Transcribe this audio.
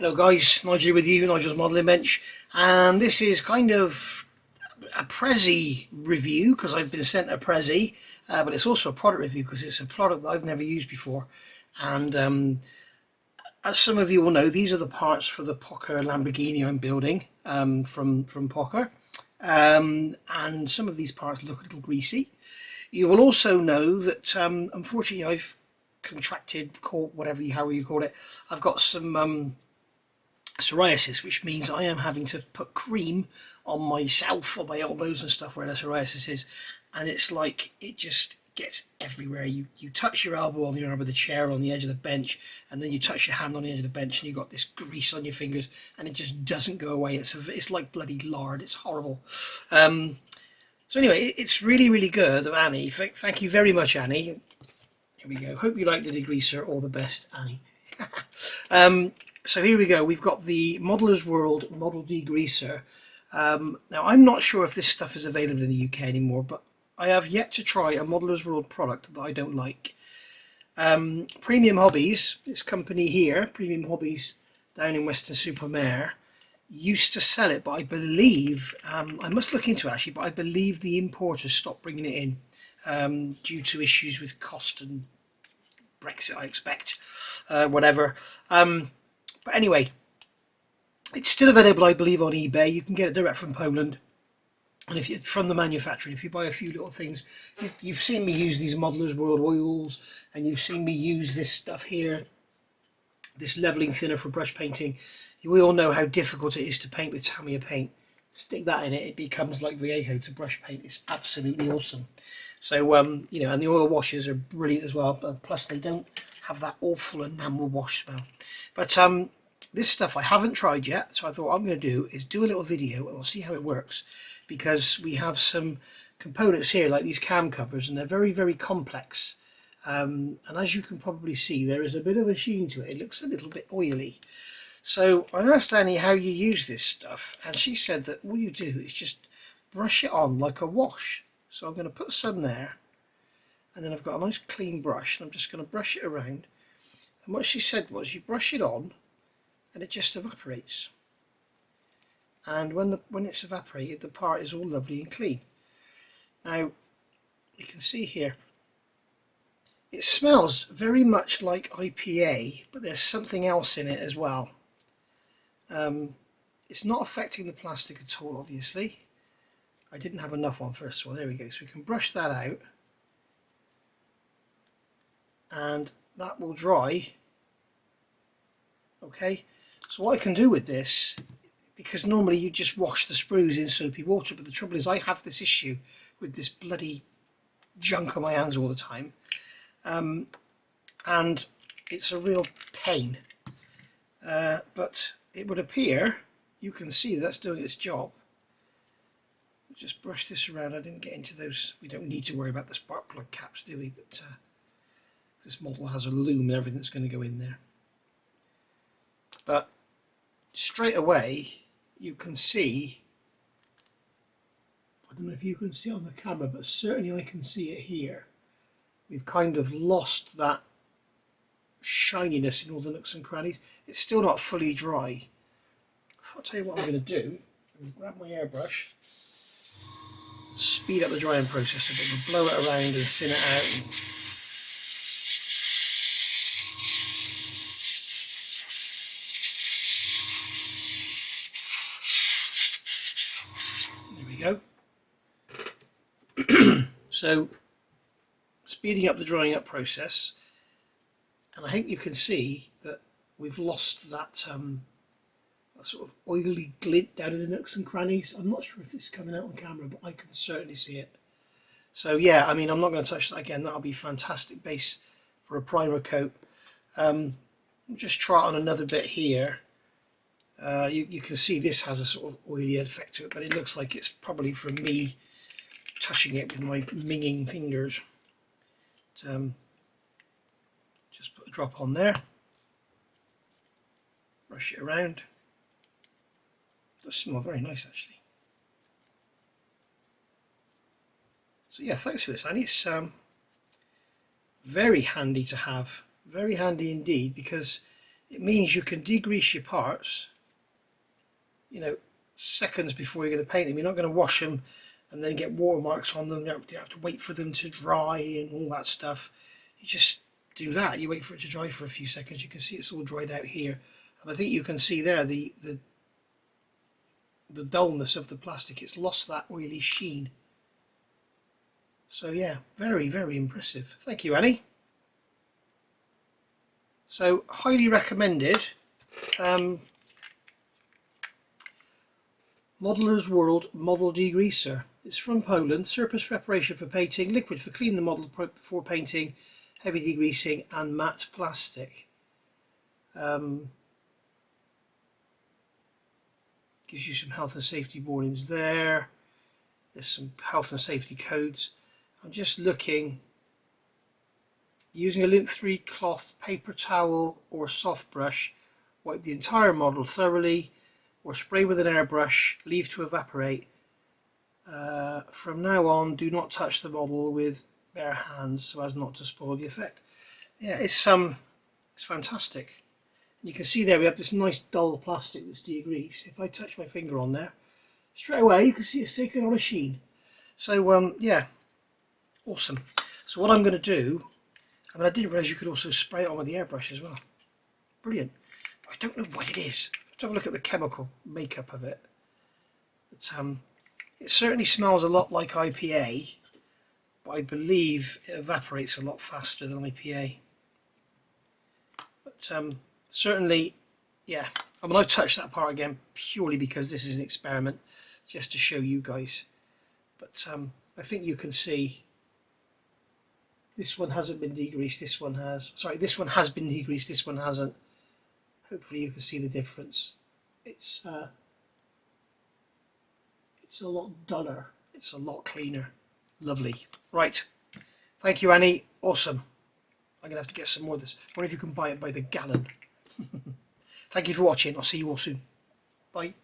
Hello guys, Nigel with you, Nigel's Modelling Bench, and this is kind of a Prezi review because I've been sent a Prezi, but it's also a product review because it's a product that I've never used before. And as some of you will know, these are the parts for the Poker Lamborghini I'm building from Poker, and some of these parts look a little greasy. You will also know that unfortunately I've contracted, however you call it, I've got some psoriasis, which means I am having to put cream on myself, on my elbows and stuff where the psoriasis is, and it's like it just gets everywhere. You touch your elbow on the arm of the chair, on the edge of the bench, and then you touch your hand on the edge of the bench and you've got this grease on your fingers and it just doesn't go away. It's like bloody lard. It's horrible. So anyway, it's really good. Annie, thank you very much, Annie. Here we go. Hope you like the degreaser. All the best, Annie. So here we go. We've got the Modeller's World Model Degreaser. Now I'm not sure if this stuff is available in the UK anymore, but I have yet to try a Modeller's World product that I don't like. Premium Hobbies, this company here, Premium Hobbies down in Weston-super-Mare, used to sell it, but I believe, I must look into it actually, but I believe the importers stopped bringing it in due to issues with cost and Brexit, I expect, whatever. But anyway, it's still available, I believe, on eBay. You can get it direct from Poland, and if you from the manufacturer. If you buy a few little things, you've seen me use these Modeller's World oils, and you've seen me use this stuff here, this leveling thinner for brush painting. We all know how difficult it is to paint with Tamiya paint. Stick that in it, it becomes like Viejo to brush paint. It's absolutely awesome. So you know, and the oil washes are brilliant as well. But plus, they don't have that awful enamel wash smell. But this stuff I haven't tried yet, so I thought what I'm going to do is do a little video and we'll see how it works, because we have some components here like these cam covers, and they're very complex, and as you can probably see, there is a bit of a sheen to it. It looks a little bit oily. So I asked Annie how you use this stuff, and she said that all you do is just brush it on like a wash. So I'm going to put some there, and then I've got a nice clean brush, and I'm just going to brush it around. And what she said was, you brush it on and it just evaporates. And when it's evaporated, the part is all lovely and clean. Now, you can see here, it smells very much like IPA, but there's something else in it as well. It's not affecting the plastic at all, obviously. I didn't have enough on first of all. There we go. So we can brush that out. And that will dry. Okay, so what I can do with this, because normally you just wash the sprues in soapy water, but the trouble is I have this issue with this bloody junk on my hands all the time, and it's a real pain, but it would appear, you can see that's doing its job. Just brush this around. I didn't get into those. We don't need to worry about the spark plug caps, do we? But this model has a loom and everything that's going to go in there. But straight away you can see, I don't know if you can see on the camera, but certainly I can see it here. We've kind of lost that shininess in all the nooks and crannies. It's still not fully dry. I'll tell you what I'm going to do. I'm going to grab my airbrush, speed up the drying process a bit, and blow it around and thin it out. Go. So speeding up the drying up process, and I think you can see that we've lost that, that sort of oily glint down in the nooks and crannies. I'm not sure if it's coming out on camera, but I can certainly see it. So yeah, I mean, I'm not going to touch that again. That'll be fantastic base for a primer coat. I'll just try it on another bit here. You can see this has a sort of oily effect to it, but it looks like it's probably from me touching it with my minging fingers. Just put a drop on there, brush it around. It does smell very nice actually. So yeah, thanks for this, Annie. It's very handy to have, very handy indeed, because it means you can degrease your parts, you know, seconds before you're going to paint them. You're not going to wash them and then get watermarks on them. You have to wait for them to dry and all that stuff. You just do that. You wait for it to dry for a few seconds. You can see it's all dried out here, and I think you can see there the dullness of the plastic. It's lost that oily sheen. So yeah, very, very impressive. Thank you, Annie. So highly recommended. Modeller's World Model Degreaser. It's from Poland. Surface preparation for painting, liquid for cleaning the model before painting, heavy degreasing and matte plastic. Gives you some health and safety warnings there. There's some health and safety codes. I'm just looking. Using a lint-free cloth, paper towel or soft brush, wipe the entire model thoroughly, or spray with an airbrush, leave to evaporate. From now on, do not touch the model with bare hands so as not to spoil the effect. Yeah, it's fantastic. And you can see there we have this nice dull plastic that's degreased. If I touch my finger on there, straight away you can see it's taken on a sheen. So yeah, awesome. So what I'm going to do, I mean, I didn't realise you could also spray it on with the airbrush as well. Brilliant. I don't know what it is. Let's have a look at the chemical makeup of it. It certainly smells a lot like IPA, but I believe it evaporates a lot faster than IPA. But certainly, yeah. I mean, I've touched that part again purely because this is an experiment, just to show you guys. But I think you can see this one hasn't been degreased, this one has. Sorry, this one has been degreased, this one hasn't. Hopefully you can see the difference. It's a lot duller, it's a lot cleaner. Lovely. Right, thank you, Annie. Awesome. I'm gonna have to get some more of this. I wonder if you can buy it by the gallon. Thank you for watching. I'll see you all soon. Bye.